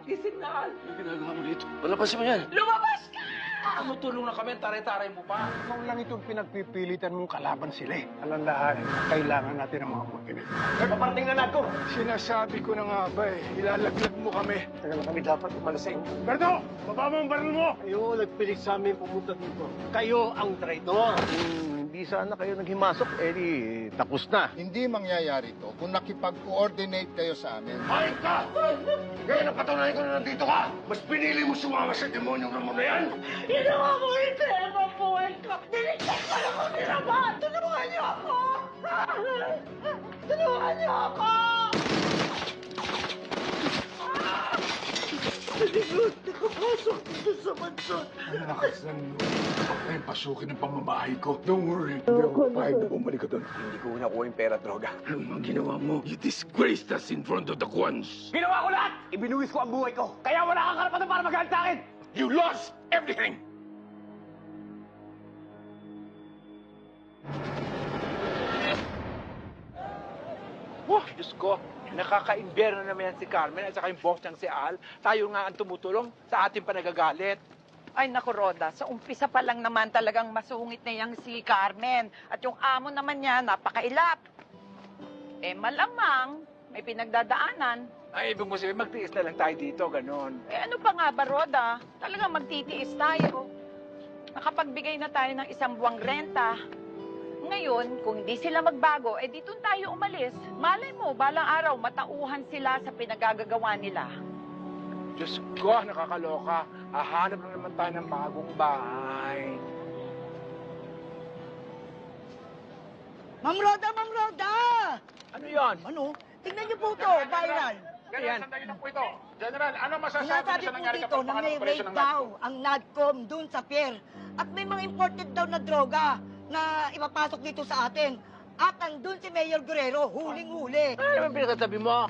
gising na, Al. Ano ginagawa mo dito? Palabasin mo yan. Lumabas ka! Tumutulong na kami, taray-taray mo pa. Ikaw lang itong pinagpipilitan mong kalaban sila eh. Alandahan, kailangan natin ng mga Montenegro. Paparating na nato. Sinasabi ko na nga ba eh, ilalaglag mo kami. Tagal na kami dapat umalis sa inyo. Berto, baba mo ang baril mo! Kayo nagpilit sa amin pumunta dito. Kayo ang traitor. Hindi sana kayo naghimasok, di tapos na. Hindi mangyayari to kung nakipag-coordinate kayo sa amin. Hayop ka! Ngayon napatunayan ko na nandito ka! Mas pinili mo sumama sa demonyong Ramon na yan! Ginawa mo ito, ang buhay ko. Niligtas ko na kung niraman. Tulungan niyo ako! Tulungan niyo ako! Salikod, nakapasok dito sa mansyon. Ang lakas ng loob. Ay, pasukin ang pamamahay ko. Don't worry. Hindi ako papayag na bumalik ka doon. Hindi ko nakuha yung pera at droga. Anong mga ginawa mo? You disgraced us in front of the Kwans. Ginawa ko lahat! Ibinuwis ko ang buhay ko. Kaya wala kang karapatan para magalit sa akin! You lost everything! Wah, Diyos ko, nakaka-imbyerno naman yan si Carmen at saka yung boss niyang si Al. Tayo nga ang tumutulong sa ating panagagalit. Ay, naku, Roda. Sa umpisa pa lang naman talagang masungit na yang si Carmen. At yung amo naman niya, napakailap. Eh, malamang, may pinagdadaanan. Ay, ibig mo sabihin, magtiis na lang tayo dito, ganon. Eh, ano pa nga ba, Roda? Talagang magtitiis tayo. Nakapagbigay na tayo ng 1 buwang renta. Ngayon, kung hindi sila magbago, eh dito tayo umalis. Malay mo, balang araw, matauhan sila sa pinagagagawa nila. Diyos ko, nakakaloka. Hahanap na naman tayo ng bagong bahay. Ma'am Roda, Ma'am Roda! Ano yon? Ano? Tingnan niyo po to, viral. Yan. Sandali lang po ito. General, ano masasabi Sinasabi niyo sa po nangyari dito na may raid daw ang NADCOM dun sa pier. At may mga imported daw na droga na ipapasok dito sa atin. At andun si Mayor Guerrero, huling-huli. Ano naman pinagsasabi mo?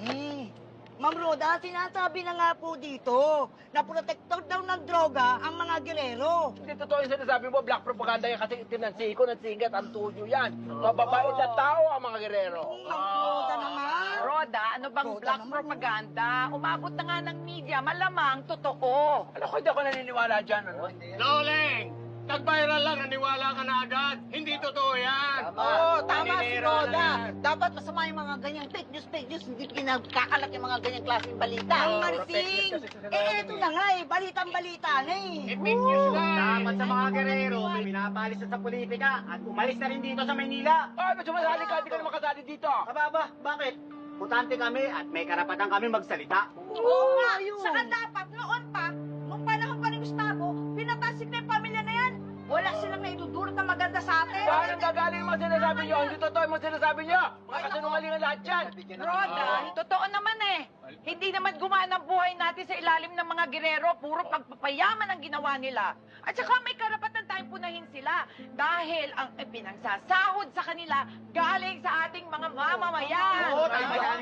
Ma'am Roda, sinasabi na nga po dito na protektor daw ng droga ang mga Guerrero. Hindi totoo yung sinasabi mo, black propaganda yan kasi tinansiko, nansingat, ang tuyo yan. Mababait na tao ang mga gerero. Ma'am Roda naman. Roda, ano bang Roda black naman. propaganda? Umabot na nga ng media, malamang totoo. Ano ko, hindi ako naniniwala dyan, ano? Loleng! Nag-viral lang, naniwala ka na agad. Hindi totoo yan. Oo, tama si Paninira Roda. na yan. Dapat masama yung mga ganyang fake news, hindi kinakalat yung mga ganyang klaseng balita. Ang Marising! Eto na nga eh, balitang-balita na eh. Fake news lang. Dapat sa mga gerero, may pinapalis na sa politika at umalis na rin dito sa Maynila. Ay, ba't sumasali ka? Hindi ka naman kasali dito. Aba, bakit? Butante kami at may karapatan kami magsalita. Oo nga, yun. Saka dapat noon pa, nung panahon pa ni Gustavo, pinatasik na yung pamilya na yan. Wala silang naidudulot na maganda sa atin. Saan ang gagaling yung mga sinasabi niyo? Hindi totoo yung mga sinasabi niyo. Mga kasinungalingan lahat yan. Roda, totoo naman eh. Hindi naman gumaan ang buhay natin sa ilalim ng mga gerero. Puro pagpapayaman ang ginawa nila. At saka may karapatan tayong punahin sila. Dahil ang pinagsasahod sa kanila galing sa ating mga mamamayan. Oo,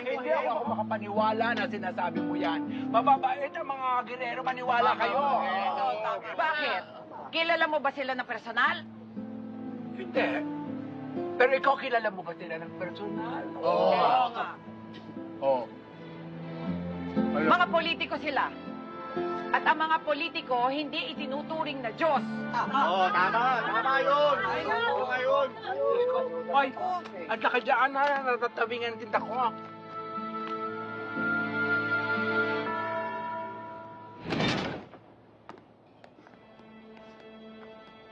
hindi ako makapaniwala na sinasabi mo yan. Mababait ang mga gerero, maniwala kayo. Bakit? Kilala mo ba sila na personal? Hindi. Pero ikaw, kilala mo ba sila ng personal? Oo nga. Oo. Mga politiko sila. At ang mga politiko hindi itinuturing na Diyos. Oo, tama. Tama yun. Oo, ngayon. Ay, at nakadaan na, natatabingan din ako.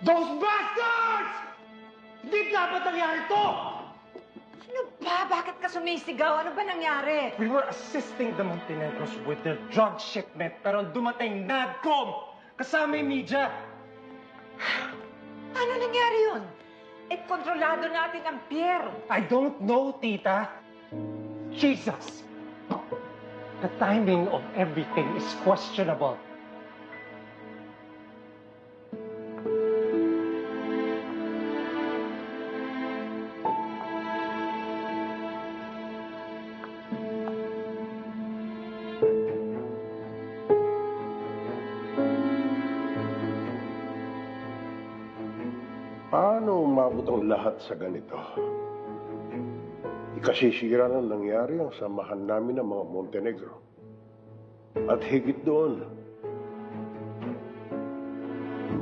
Those bastards! Hindi dapat nangyari to! Ano ba? Bakit ka sumisigaw? Ano ba nangyari? We were assisting the Montenegros with their drug shipment, pero dumating NADCOM kasama yung media. Ano nangyari yun? Eh, kontrolado natin ang pier. I don't know, tita. Jesus. The timing of everything is questionable. Paano umabot ang lahat sa ganito? Ikasisira na nangyari ang samahan namin ng mga Montenegro. At higit doon,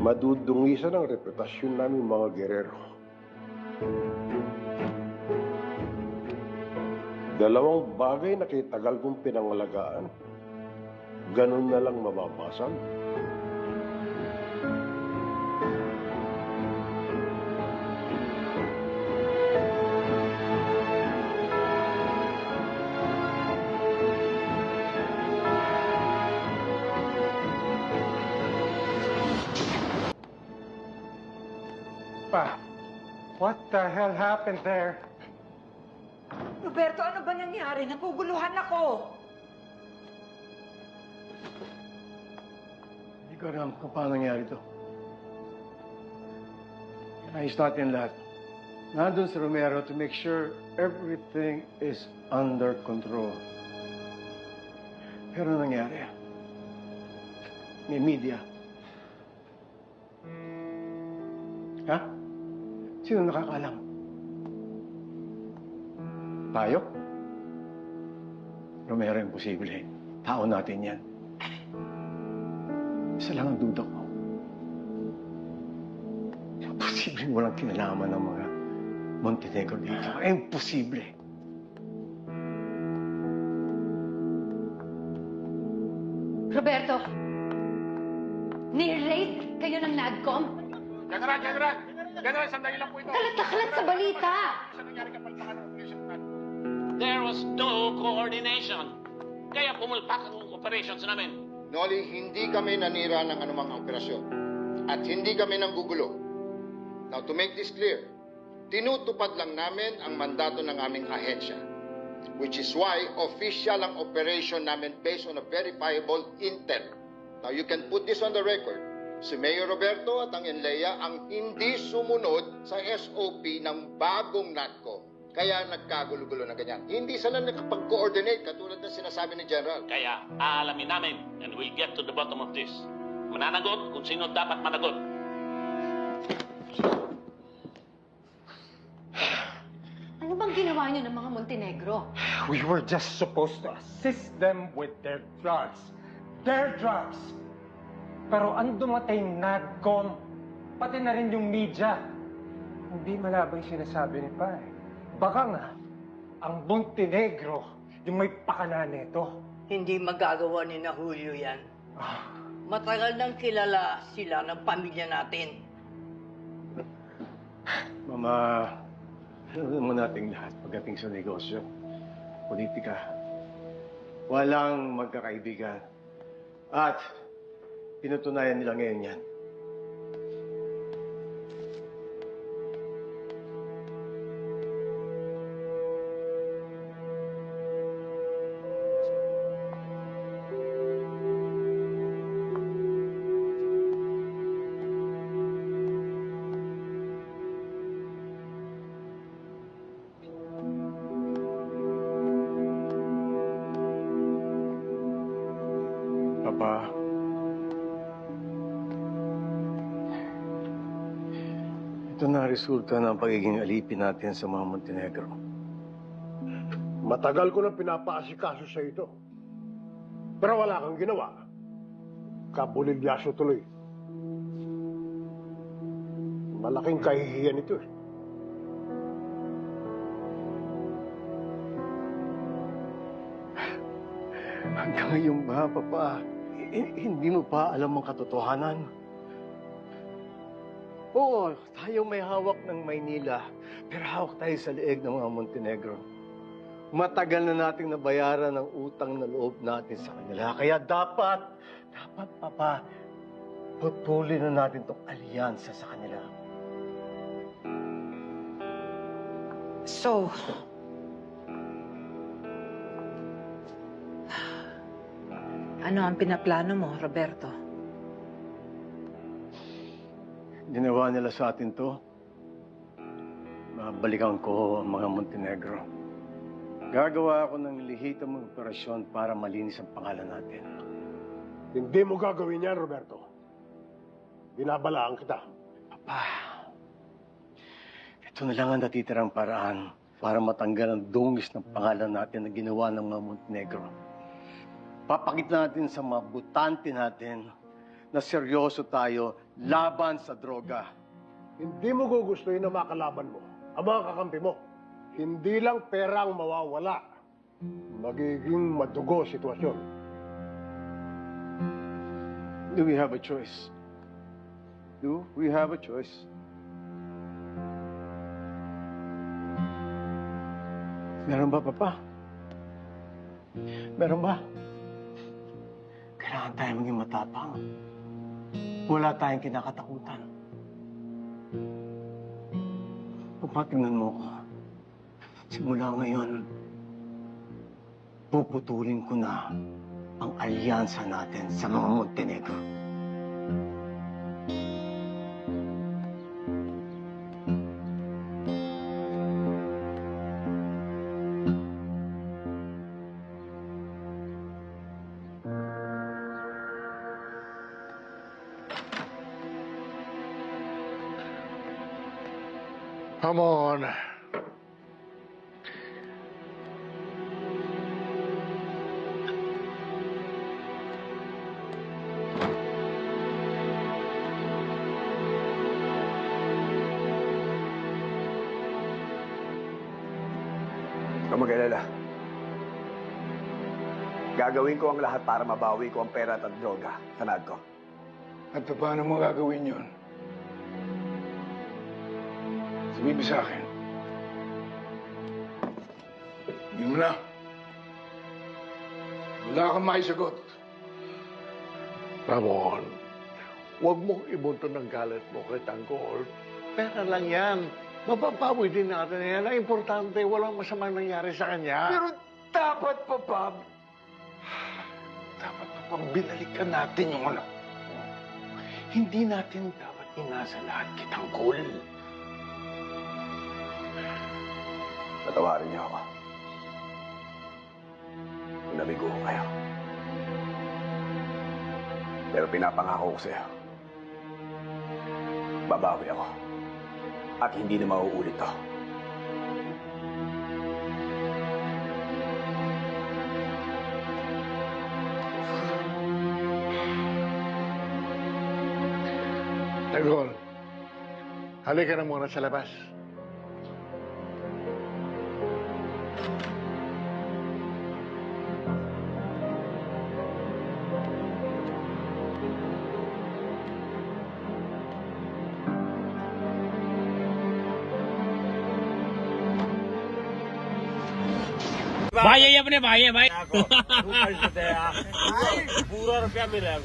madudungisan ang reputasyon namin mga gerero. Dalawang bagay na kitagal kong pinangalagaan, ganun na lang mababasag. Pa, what the hell happened there? Roberto, ano ba nangyari? Naguguluhan ako. Hindi ko alam kung paano nangyari ito. Ayos natin lahat. Nandun si Romero to make sure everything is under control. Pero nangyari, may media. Ha? Sino nakakalam? Tayo? Romero, imposible. Tao natin yan. Isa lang ang duda ko. Imposible walang kinalaman ng mga Montenegro dito. Imposible. Roberto, ni-raid kayo ng NADCOM? General, sandali lang po ito. Kalat na kalat sa balita. There was no coordination. Kaya pumulpak ang operations namin. Noli, hindi kami nanira ng anumang operasyon. At hindi kami nanggugulo. Now, to make this clear, tinutupad lang namin ang mandato ng aming ahensya. Which is why official ang operation namin based on a verifiable intel. Now, you can put this on the record. Si Mayor Roberto at ang NLEA ang hindi sumunod sa SOP ng bagong NATCOM. Kaya nagkagulo-gulo na ganyan. Hindi sila nakapag-coordinate katulad ng sinasabi ni General. Kaya aalamin namin and we'll get to the bottom of this. Mananagot kung sino dapat managot. Ano bang ginawa niyo ng mga Montenegro? We were just supposed to assist them with their drugs. Their drugs! Pero ang dumating NADCOM, pati na rin yung media. Hindi malabang sinasabi ni Pa eh. Baka nga, ang Montenegro, yung may pakana nito. Hindi magagawa ni na Julio yan. Matagal nang kilala sila ng pamilya natin. Mama, alam mo nating lahat pagdating sa negosyo, politika. Walang magkakaibigan. At pinutunayan nila ngayon yan. Papa, ito na resulta ng pagiging alipin natin sa mga Montenegro. Matagal ko nang pinapaasikaso sa ito. Pero wala kang ginawa. Kabulilyaso tuloy. Malaking kahihiyan ito eh. Hanggang ngayon ba, Papa? Hindi mo pa alam ang katotohanan? Oo, tayo may hawak ng Maynila, pero hawak tayo sa leeg ng mga Montenegro. Matagal na nating nabayaran ang utang na loob natin sa kanila. Kaya dapat, Papa, putulin na natin itong alyansa sa kanila. So, ano ang pinaplano mo, Roberto? Ginawa nila sa atin to. Balikan ko ang mga Montenegro. Gagawa ako ng lihitang operasyon para malinis ang pangalan natin. Hindi mo gagawin yan, Roberto. Binabalaan kita. Papa, ito na lang ang natitirang paraan para matanggal ang dungis ng pangalan natin na ginawa ng mga Montenegro. Papakita natin sa mga butante natin na seryoso tayo laban sa droga. Hindi mo gugustuhin na makalaban mo ang mga kakampi mo. Hindi lang pera ang mawawala. Magiging madugo sitwasyon. Do we have a choice? Do we have a choice? Meron ba, Papa? Meron ba? Kailangan tayo maging matapang. Wala tayong kinakatakutan. Papa, tingnan mo ko. Simula ngayon, puputulin ko na ang alyansa natin sa mga Montenegro. Come on. Huwag mag-alala. Gagawin ko ang lahat para mabawi ko ang pera at droga sa NADCOM. At paano mo gagawin yun? Sabihin mo sa akin. Hindi mo na. Wala kang maisagot. Ramon, huwag mong ibunto ng galit mo kay Tanggol. Pera lang yan. Mapapawi din natin yan. Ang importante, walang masamang nangyari sa kanya. Pero dapat pa, Bob. Dapat pa, binalikan natin yung anak mo. Hindi natin dapat inasa lahat kitang cool. Patawarin niyo ako. Nabigo ko kayo. Pero pinapangako ko sa'yo. Babawi ako. At hindi na mauulit to. Tanggol, halika na muna sa labas. भाई ये अपने भाई है भाई पूरा रुपया मिलेगा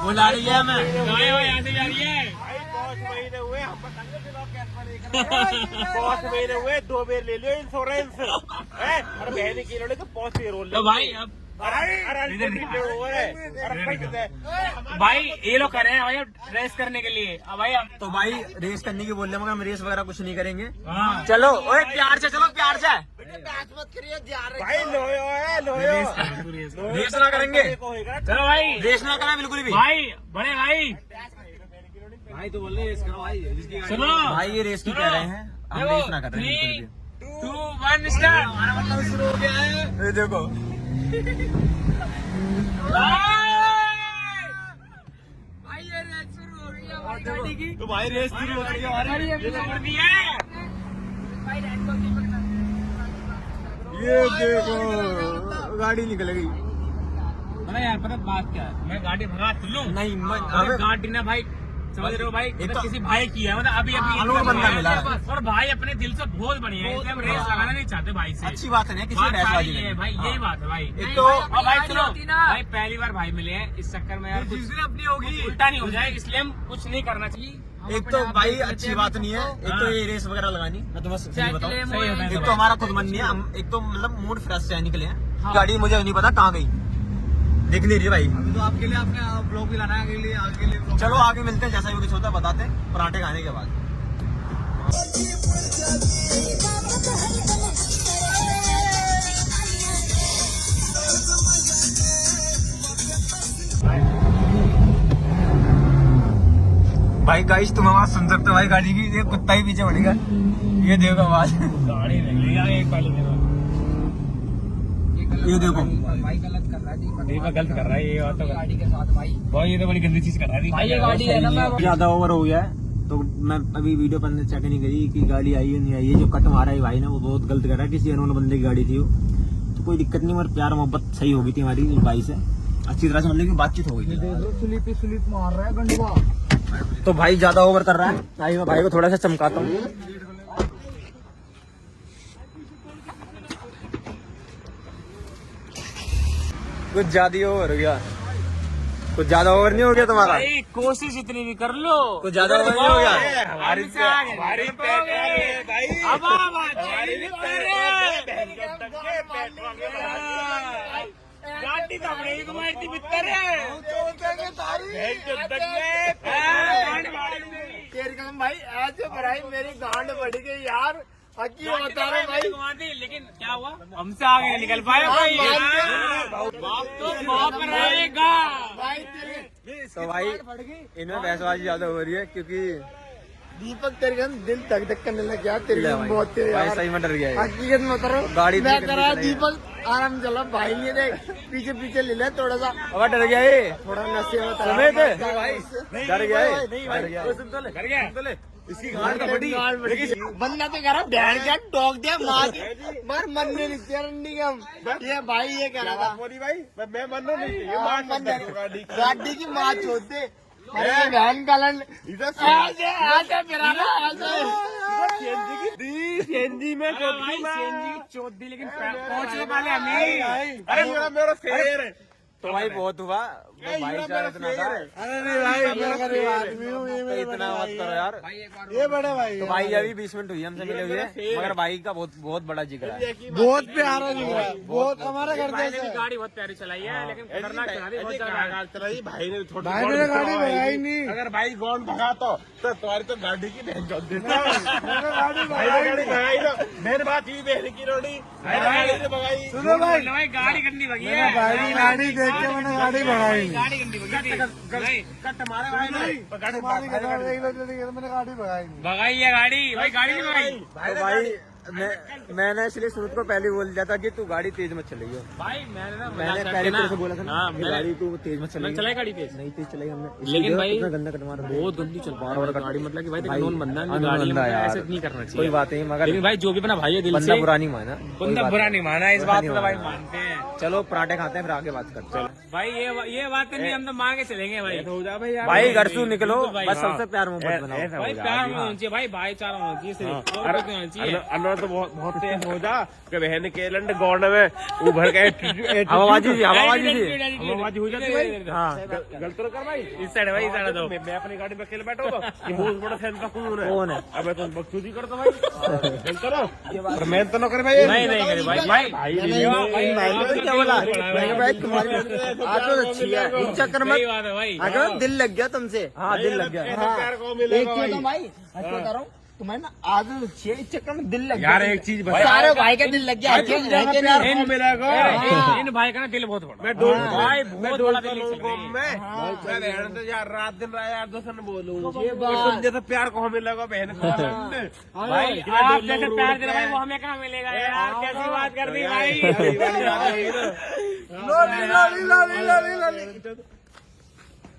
बुला रही है मैं यहाँ से जा रही है 5 महीने हुए 2 बेर ले लियो इंश्योरेंस अरे बहन की लोड़े तो 5 पेरोल तो भाई अब भाई ये लोग कर रहे हैं भाई रेस करने के लिए अब भाई तो भाई रेस करने की बोल रहे मगर हम रेस वगैरह कुछ नहीं करेंगे चलो ओए प्यार से चलो प्यार से भाई रेस ना करेंगे चलो भाई रेस ना करना बिल्कुल भी भाई बड़े भाई भाई तो बोल रहे रेस करो भाई सुनो भाई ये रेस क्यों कह रहे हैं हम रेस ना कर रहे हैं 3, 2, 1 स्टार्ट हमारा मतलब शुरू हो गया है ये देखो भाई ये रेस शुरू हो गई है हमारी गाड़ी की तो भाई रेस शुरू हो गई है हमारी ये कर दी है ये देखो गाड़ी निकल गई अरे यार पता बात क्या है मैं गाड़ी भगा लूं नहीं मैं गाड़ी ना भाई समझ रहे हो भाई एक तो किसी भाई की है मतलब अभी अभी बंदा मिला और भाई अपने दिल से बहुत बढ़िया है इसलिए हम रेस लगाना नहीं चाहते भाई से अच्छी बात है किसी है भाई यही बात है भाई एक तो भाई सुनो भाई पहली बार भाई मिले हैं इस चक्कर में यार कुछ अपनी होगी उल्टा नहीं हो जाए इसलिए हम कुछ नहीं करना चाहिए एक तो भाई अच्छी बात नहीं है एक तो ये रेस वगैरह लगानी मैं तो बस सही बताऊं एक तो हमारा खुद मन नहीं है हम एक तो मतलब मूड फ्रेश से निकले हैं गाड़ी मुझे नहीं पता कहाँ गई देख लीजिए भाई अभी तो आपके लिए आपने ब्लॉग भी लाना है आगे लिए चलो आगे मिलते हैं जैसा भी कुछ होता है बताते हैं पराठे खाने के बाद भाई गाइस तुम आवाज सुन सकते हो भाई गाड़ी की ये कुत्ता ही पीछे पड़ेगा ये देखो आवाज गाड़ी निकलेगा एक पहले ये देखो भाई गलत कर रहा है दीपक गलत कर रहा है ये बात तो गाड़ी के साथ भाई ये तो बड़ी गंदी चीज कर रहा है भाई ये गाड़ी है ना ज्यादा ओवर हो गया है तो मैं अभी वीडियो पर चेक नहीं करी कि गाड़ी आई है नहीं आई है जो कट मारा है भाई ना वो बहुत गलत कर रहा है किसी अनोन बंदे की गाड़ी थी वो तो कोई दिक्कत नहीं मगर प्यार मोहब्बत सही हो गई थी हमारी भाई से अच्छी तरह से मतलब की बातचीत हो गई थी स्लिप मार रहा है गंडवा तो भाई ज्यादा ओवर कर रहा है भाई मैं भाई को थोड़ा सा चमकाता हूँ कुछ ज्यादा ओवर हो गया कुछ ज्यादा ओवर नहीं हो गया तुम्हारा भाई कोशिश इतनी भी कर लो कुछ ज्यादा ओवर नहीं हो गया गाड़ी तो तुम्हारी मित्र भाई ऐसे भाई मेरी गांड बढ़ गई यार हकी बता रहे भाई लेकिन क्या हुआ हमसे आगे निकल पाए भाई तो बाप रहेगा तो भाई इनमें बहसबाजी ज्यादा हो रही है क्योंकि दीपक तेरे दिल धक धक करने लग गया तेरे बहुत भाई सही में डर गया हकीकत में उतरो गाड़ी मैं करा दीपक आराम चला भाई ये देख पीछे पीछे ले ले थोड़ा सा अब डर गया ये थोड़ा नशे में समेत डर गया इसकी गांड तो बड़ी बंदा तो कह रहा बहन क्या टोक दिया मार मरने नहीं हम ये भाई ये कह रहा था भाई मैं मरना नहीं गाड़ी की माँ छोड़ते बहन का लन सीएनजी में चोट दी लेकिन पहुंचने वाले हमें अरे मेरा शेर है तो भाई बहुत हुआ भाई इतना था अरे नहीं भाई मैं गरीब आदमी हूँ तो इतना मत करो यार ये बड़े भाई तो भाई अभी 20 मिनट हुई हमसे मिले हुए मगर भाई का बहुत बड़ा जिक्र है बहुत प्यारा जिगरा है बहुत हमारे घर भाई ने जैसे भी गाड़ी बहुत प्यारी चलाई है लेकिन खतरनाक चला दी बहुत ज्यादा चलाई भाई ने थोड़ी भाई ने गाड़ी भगाई नहीं अगर भाई गौन भगा तो तुम्हारी तो गाड़ी की बहन चौथ देता गाड़ी भगाई ना मेरी बात ही बहन की रोड़ी भगाई सुनो भाई गाड़ी गंदी भगी है भाई गाड़ी देख के मैंने गाड़ी भगाई गाड़ी गंदी भगी थी कट मारे भाई मैंने गाड़ी भगाई नहीं भगाई है गाड़ी भाई गाड़ी नहीं भगाई तो भाई मैंने इसलिए सुरत को पहले बोल दिया था कि तू गाड़ी तेज मत चलाइयो भाई मैंने पहले तेरे से बोला था ना कि मैंने- गाड़ी तू तेज मत चलाई चलाई गाड़ी तेज नहीं तेज चलाई हमने लेकिन भाई इतना गंदा कट मारा बहुत गंदी चल पा रहा है गाड़ी मतलब कि भाई भाई, कानून बंदा है कानून गाड़ी बंदा है यार। ऐसे नहीं करना चाहिए कोई बात नहीं मगर लेकिन भाई जो भी अपना भाई है दिल बंदा से बुरा नहीं माना बंदा बुरा नहीं माना इस बात को भाई मानते हैं चलो पराठे खाते हैं फिर आगे बात करते हैं भाई ये बात नहीं हम तो मांगे चलेंगे भाई हो जा भाई भाई घर से निकलो भाई, बस हाँ। सबसे प्यार मोहब्बत बनाओ भाई प्यार होना चाहिए भाई भाईचारा होना चाहिए सिर्फ और कुछ नहीं होना चाहिए अन्ना तो बहुत तेज हो जा कि बहन के लंड गौंड में उभर के हवाबाजी थी हवाबाजी हो जाती भाई हाँ गलत तो कर भाई इस साइड भाई इस साइड दो मैं अपनी गाड़ी में अकेले बैठा होगा ये बहुत बड़ा फैन का कौन है अबे तुम बकचोदी करता भाई गलत करो पर मैं तो ना करे भाई नहीं नहीं करे भाई क्या बोला भाई तुम्हारी आज तो अच्छी है इस चक्कर में सही बात है भाई अगर दिल लग गया तुमसे हाँ दिल लग गया प्यार को मिलेगा भाई भाई बता रहा हूँ तुम्हें ना आदत अच्छी है इस चक्कर में दिल लग गया यार एक चीज बता सारे भाई का दिल लग गया प्यार को मिलेगा इन भाई का ना दिल बहुत बड़ा मैं डोल भाई बहुत बड़ा दिल मैं तो यार रात दिन रहा यार दोस्तों ने बोलूँ तुम जैसा प्यार को मिलेगा बहन को भाई आप जैसे प्यार दे रहे भाई वो हमें कहाँ मिलेगा यार कैसी बात कर दी भाई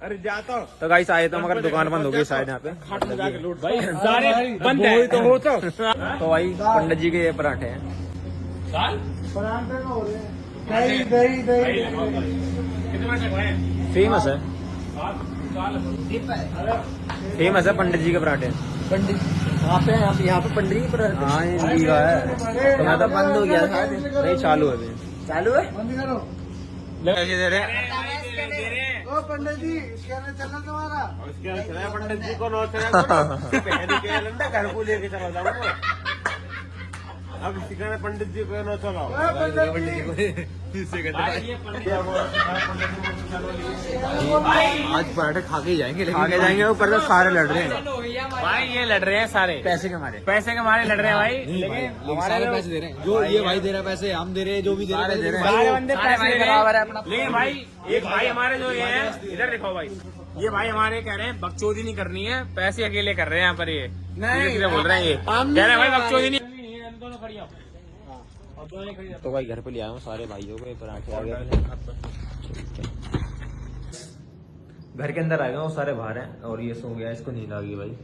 अरे जाता हूँ तो गाइस आए तो मगर दुकान बंद हो गई शायद यहाँ पे भाई सारे बंद है तो हो तो तो भाई पंडित जी के ये पराठे हैं फेमस है फेमस है पंडित जी के पराठे यहाँ पे पंडित जी पर हाँ हिंदी का है तो मैं तो बंद हो गया था नहीं चालू है अभी चालू है कैसे दे रहे ओ पंडित जी कहना चलना तुम्हारा पंडित जी को नोट बहन के लंडा घर को लेके चला जाऊंगा अब सिखाने पंडित जी को न चलाओ आज पराठे खा के जाएंगे खा के जाएंगे ऊपर तो सारे लड़ रहे हैं भाई ये लड़ रहे हैं सारे पैसे के मारे पैसे के मारे लड़ रहे हैं भाई लेकिन सारे पैसे दे रहे हैं जो ये भाई दे रहा है पैसे हम दे रहे हैं जो भी दे रहे हैं सारे बंदे पैसे दे रहे हैं लेकिन भाई एक भाई हमारे जो ये है इधर दिखाओ भाई ये भाई हमारे कह रहे हैं बकचोदी नहीं करनी है पैसे अकेले कर रहे हैं यहाँ पर ये नहीं बोल रहे हैं ये कह रहे हैं भाई बकचोदी नहीं दोनों खड़ी तो भाई घर पे ले आया हूँ सारे भाइयों को पराठे आ गए। घर के अंदर आ गया हूँ, सारे बाहर हैं और ये सो गया, इसको नींद आ गई भाई।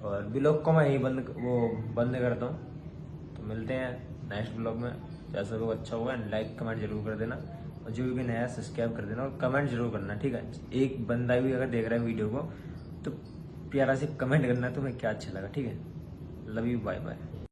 और ब्लॉग को मैं यही बंद करता हूँ। तो मिलते हैं नेक्स्ट ब्लॉग में। जैसा भी अच्छा होगा लाइक कमेंट जरूर कर देना, और जो भी नया सब्सक्राइब कर देना और कमेंट जरूर करना, ठीक है। एक बंदा भी अगर देख रहा है वीडियो को तो प्यारा से कमेंट करना तुम्हें क्या अच्छा लगा, ठीक है। Love you, bye bye.